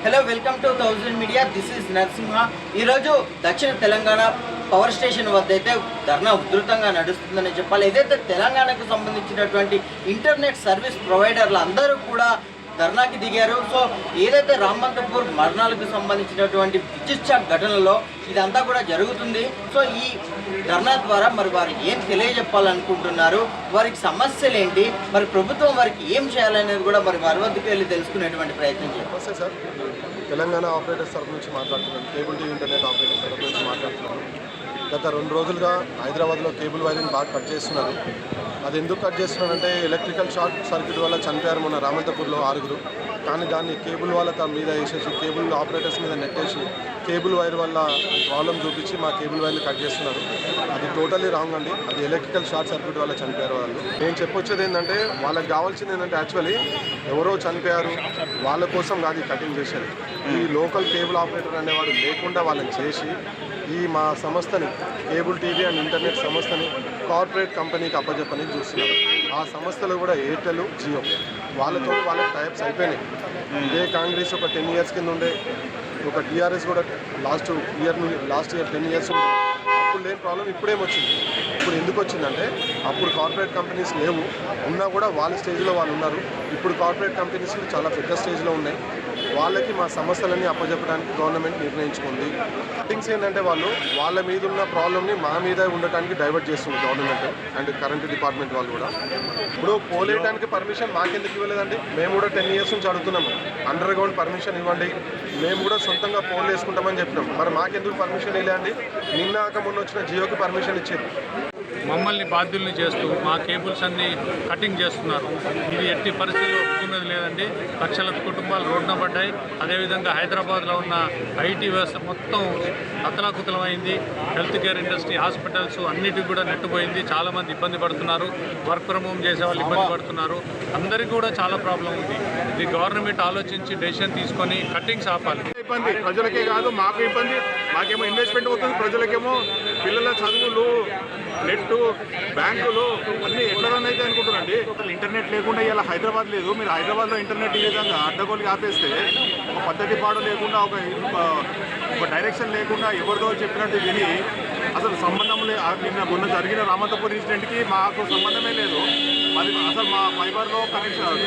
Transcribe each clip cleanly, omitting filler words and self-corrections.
Hello welcome to 1000 media. This is Narasimha. ఈరోజు దక్షిణ Telangana power station వద్ద అయితే ధర్నా ఉధృతంగా నడుస్తుందని చెప్పాలి. ఏదైతే తెలంగాణకు సంబంధించినటువంటి ఇంటర్నెట్ సర్వీస్ ప్రొవైడర్లు అందరూ కూడా ధర్నాకి దిగారు. సో ఏదైతే రామంతపూర్ మరణాలకు సంబంధించినటువంటి విద్యుత్ షాక్ ఘటనలో ఇదంతా కూడా జరుగుతుంది. సో ఈ ధర్నా ద్వారా మరి వారికి ఏం తెలియజెప్పాలనుకుంటున్నారు, వారికి సమస్యలు ఏంటి, మరి ప్రభుత్వం వారికి ఏం చేయాలనేది కూడా మరి వారి వద్దకు వెళ్ళి తెలుసుకునేటువంటి ప్రయత్నం చేయాలి. నమస్తే సార్, తెలంగాణ ఆపరేటర్స్ తరఫు నుంచి మాట్లాడుతున్నాను. కేబుల్ టీవీ ఇంటర్నెట్ ఆపరేటర్స్ తరఫు నుంచి మాట్లాడుతున్నాను. గత 2 రోజులుగా హైదరాబాద్లో కేబుల్ వైరింగ్ బాగా కట్ చేస్తున్నారు. అది ఎందుకు కట్ చేస్తున్నారంటే ఎలక్ట్రికల్ షార్ట్ సర్క్యూట్ వల్ల చనిపోయారు మొన్న రామంతపూర్లో 6. కానీ దాన్ని కేబుల్ వాళ్ళ మీద వేసేసి కేబుల్ ఆపరేటర్స్ మీద నెట్టేసి కేబుల్ వైర్ వల్ల ప్రాబ్లం చూపించి మా కేబుల్ వైర్ని కట్ చేస్తున్నారు. అది టోటల్లీ రాంగ్ అండి. అది ఎలక్ట్రికల్ షార్ట్ సర్క్యూట్ వల్ల చనిపోయారు వాళ్ళు. నేను చెప్పొచ్చేది ఏంటంటే వాళ్ళకి కావాల్సింది ఏంటంటే యాక్చువల్లీ ఎవరో చనిపోయారు వాళ్ళ కోసం కాదు ఈ కటింగ్ చేసేది. ఈ లోకల్ కేబుల్ ఆపరేటర్ అనేవాడు లేకుండా వాళ్ళని చేసి ఈ మా సంస్థని కేబుల్ టీవీ అండ్ ఇంటర్నెట్ సంస్థని కార్పొరేట్ కంపెనీకి అప్పచెప్పనికి చూస్తున్నారు. ఆ సంస్థలు కూడా ఎయిర్టెల్, జియో వాళ్ళతో వాళ్ళకి టైప్స్ అయిపోయినాయి. ఇదే కాంగ్రెస్ ఒక 10 years కింద ఉండే, ఒక టీఆర్ఎస్ కూడా లాస్ట్ ఇయర్ 10 years ఉండే. అప్పుడు లేని ప్రాబ్లం ఇప్పుడేమొచ్చింది. ఇప్పుడు ఎందుకు వచ్చిందంటే అప్పుడు కార్పొరేట్ కంపెనీస్ లేవు, ఉన్నా కూడా వాళ్ళ స్టేజ్లో వాళ్ళు ఉన్నారు. ఇప్పుడు కార్పొరేట్ కంపెనీస్ చాలా పెద్ద స్టేజ్లో ఉన్నాయి. వాళ్ళకి మా సమస్యలన్నీ అప్పచెప్పడానికి గవర్నమెంట్ నిర్ణయించుకుంది. కటింగ్స్ ఏంటంటే వాళ్ళ మీద ఉన్న ప్రాబ్లమ్ని మా మీద ఉండటానికి డైవర్ట్ చేస్తుంది గవర్నమెంట్ అండ్ కరెంట్ డిపార్ట్మెంట్ వాళ్ళు కూడా. ఇప్పుడు పోల్ వేయడానికి పర్మిషన్ మాకెందుకు ఇవ్వలేదండి? మేము కూడా 10 years నుంచి అడుగుతున్నాము, అండర్ గ్రౌండ్ పర్మిషన్ ఇవ్వండి, మేము కూడా సొంతంగా పోల్ వేసుకుంటామని చెప్పినాం. మరి మాకెందుకు పర్మిషన్ ఇవ్వలేండి? నిన్నాక మొన్న వచ్చిన జియోకి పర్మిషన్ ఇచ్చేది. మమ్మల్ని బాధ్యుల్ని చేస్తూ మా కేబుల్స్ అన్నీ కటింగ్ చేస్తున్నారు. ఇది ఎట్టి పరిస్థితుల్లో ఒప్పుకునేది లేదండి. లక్షల కుటుంబాలు రోడ్డున పడ్డాయి. అదేవిధంగా హైదరాబాద్లో ఉన్న ఐటీ వ్యవస్థ మొత్తం అతలాకుతలమైంది. హెల్త్ కేర్ ఇండస్ట్రీ, హాస్పిటల్స్ అన్నిటికీ కూడా నెట్టుపోయింది. చాలామంది ఇబ్బంది పడుతున్నారు. వర్క్ ఫ్రమ్ హోమ్ చేసే వాళ్ళు ఇబ్బంది పడుతున్నారు. అందరికీ కూడా చాలా ప్రాబ్లం ఉంది. ఇది గవర్నమెంట్ ఆలోచించి డెసిషన్ తీసుకొని కటింగ్స్ ఆపాలి. ఇబ్బంది ప్రజలకే కాదు, మాకు ఇబ్బంది. మాకేమో ఇన్వెస్ట్మెంట్ అవుతుంది, ప్రజలకేమో పిల్లల చదువులు, నెట్, బ్యాంకులు అన్నీ ఎట్లా రన్ అయితే అనుకుంటారండి. ఇంటర్నెట్ లేకుండా ఇలా హైదరాబాద్ లేదు. మీరు హైదరాబాద్లో ఇంటర్నెట్ ఈ విధంగా అడ్డగోలుగా ఆపేస్తే ఒక పద్ధతి పాడు లేకుండా, ఒక డైరెక్షన్ లేకుండా ఎవరిదో చెప్పినట్టు విని అసలు సంబంధం మొన్న జరిగిన రామంతపూర్ ఇన్సిడెంట్కి మాకు సంబంధమే లేదు. అది అసలు మా ఫైబర్లో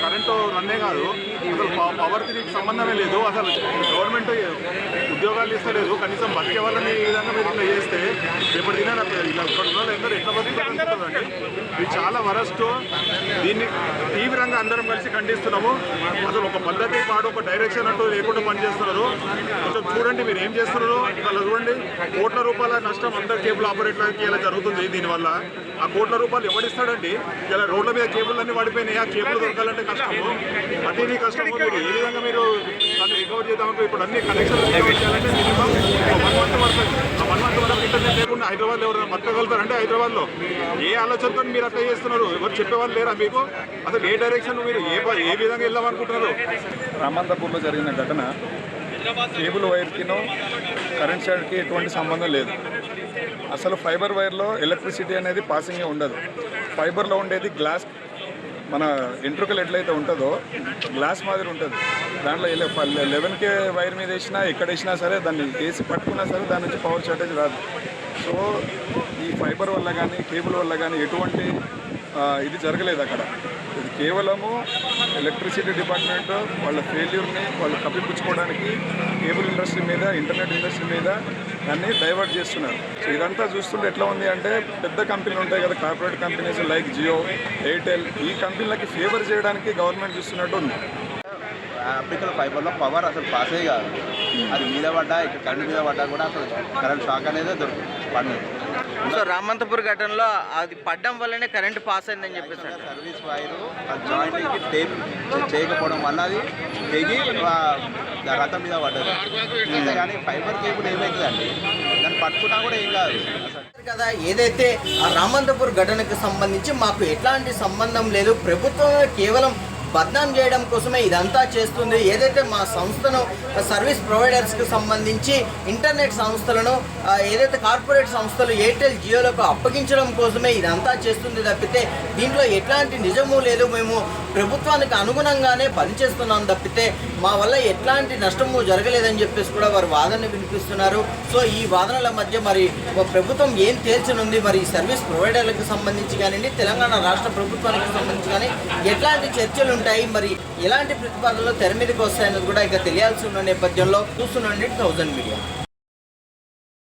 కరెంటు రన్నే కాదు, అసలు పవర్కి సంబంధమే లేదు. అసలు గవర్నమెంట్ ఉద్యోగాలు ఇస్తలేదు, కనీసం బతికే వాళ్ళని ఈ విధంగా మీరు ఇట్లా చేస్తే రేపటి దిన ఇలా ఇక్కడ ఉన్న అందరూ ఎట్లా బతుకుతారండి? ఇది చాలా వరస్ట్. దీన్ని తీవ్రంగా అందరం కలిసి ఖండిస్తున్నాము. అసలు ఒక పద్ధతి పాడు, ఒక డైరెక్షన్ అంటూ లేకుండా పనిచేస్తున్నారు. కొంచెం చూడండి మీరు ఏం చేస్తున్నారు. ఇలా చూడండి, కోట్ల రూపాయల నష్టం అందరు కేబుల్ ఆపరేటర్లకి ఇలా జరుగుతుంది. దీనివల్ల ఆ కోట్ల రూపాయలు ఎవరిస్తాడండి? ఇలా రోడ్ల మీద కేబుల్ అన్నీ పడిపోయినాయి. ఆ కేబుల్ దొరకాలంటే కష్టము, అతిథి కష్టము. మీరు ఏ విధంగా మీరు దాన్ని రికవర్ చేద్దామంటే ఇప్పుడు అన్ని కనెక్షన్ చేయాలంటే మినిమం 1 month పడుతుంది. ఆ 1 month వరకు ఇంటర్నెట్ లేకుండా హైదరాబాద్లో ఎవరైనా బతకగలుగుతారంటే హైదరాబాద్లో ఏ ఆలోచనతో మీరు అట్లా చేస్తున్నారు? ఎవరు చెప్పేవాళ్ళు లేరా మీకు? అసలు ఏ డైరెక్షన్ మీరు ఏ విధంగా వెళ్దామనుకుంటున్నారు? రామంతపూర్లో జరిగిన ఘటన కేబుల్ వైర్కినో కరెంట్ షార్ట్కి ఎటువంటి సంబంధం లేదు. అసలు ఫైబర్ వైర్లో ఎలక్ట్రిసిటీ అనేది పాసింగే ఉండదు. ఫైబర్లో ఉండేది గ్లాస్, మన ఎంట్రుకలు ఎట్లయితే ఉంటుందో గ్లాస్ మాదిరి ఉంటుంది. దాంట్లో 11K వైర్ మీద వేసినా ఎక్కడ వేసినా సరే, దాన్ని వేసి పట్టుకున్నా సరే దాని నుంచి పవర్ షార్టేజ్ రాదు. సో ఈ ఫైబర్ వల్ల కానీ కేబుల్ వల్ల కానీ ఎటువంటి ఇది జరగలేదు అక్కడ. ఇది కేవలము ఎలక్ట్రిసిటీ డిపార్ట్మెంట్ వాళ్ళ ఫెయిల్యూర్ని వాళ్ళు కప్పిపుచ్చుకోవడానికి కేబుల్ ఇండస్ట్రీ మీద, ఇంటర్నెట్ ఇండస్ట్రీ మీద దాన్ని డైవర్ట్ చేస్తున్నారు. సో ఇదంతా చూస్తుంటే ఎట్లా ఉంది అంటే, పెద్ద కంపెనీలు ఉంటాయి కదా, corporate companies like Jio, Airtel, ఈ కంపెనీలకి ఫేవర్ చేయడానికి గవర్నమెంట్ చూస్తున్నట్టు ఉంది. ఆప్టికల్ ఫైబర్లో పవర్ అసలు పాసే కాదు. అది మీద పడ్డా, ఇక్కడ కరెంట్ మీద పడ్డా కూడా అసలు కరెంట్ షాక్ అనేది పడినది. సో రామంతపూర్ ఘటనలో అది పడ్డం వల్లనే కరెంట్ పాస్ అయిందని చెప్పేసి సర్వీస్ వైరు జాయింట్కి టేప్ చేయకపోవడం వల్ల అది తెగి రథం మీద పడ్డది. కానీ ఫైబర్ కేబుల్ ఏమవుతుందండి, దాన్ని పట్టుకున్నా కూడా ఏం కాదు కదా. ఏదైతే ఆ రామంతపూర్ ఘటనకు సంబంధించి మాకు ఎట్లాంటి సంబంధం లేదు, ప్రభుత్వం కేవలం బద్నాం చేయడం కోసమే ఇదంతా చేస్తుంది. ఏదైతే మా సంస్థను సర్వీస్ ప్రొవైడర్స్కి సంబంధించి ఇంటర్నెట్ సంస్థలను ఏదైతే కార్పొరేట్ సంస్థలు ఎయిర్టెల్, జియోలకు అప్పగించడం కోసమే ఇదంతా చేస్తుంది తప్పితే దీంట్లో ఎట్లాంటి నిజము లేదు. మేము ప్రభుత్వానికి అనుగుణంగానే పనిచేస్తున్నాం తప్పితే మా వల్ల ఎట్లాంటి నష్టము జరగలేదని చెప్పేసి కూడా వారు వాదన వినిపిస్తున్నారు. సో ఈ వాదనల మధ్య మరి ప్రభుత్వం ఏం తేల్చనుంది, మరి ఈ సర్వీస్ ప్రొవైడర్లకు సంబంధించి కానివ్వండి, తెలంగాణ రాష్ట్ర ప్రభుత్వానికి సంబంధించి కానీ ఎట్లాంటి చర్చలు ఉంటాయి, మరి ఎలాంటి ప్రతిపాదనలు తెర మీదకి వస్తాయన్నది కూడా ఇక తెలియాల్సి ఉన్న నేపథ్యంలో చూస్తుండండి 1000 మీడియా.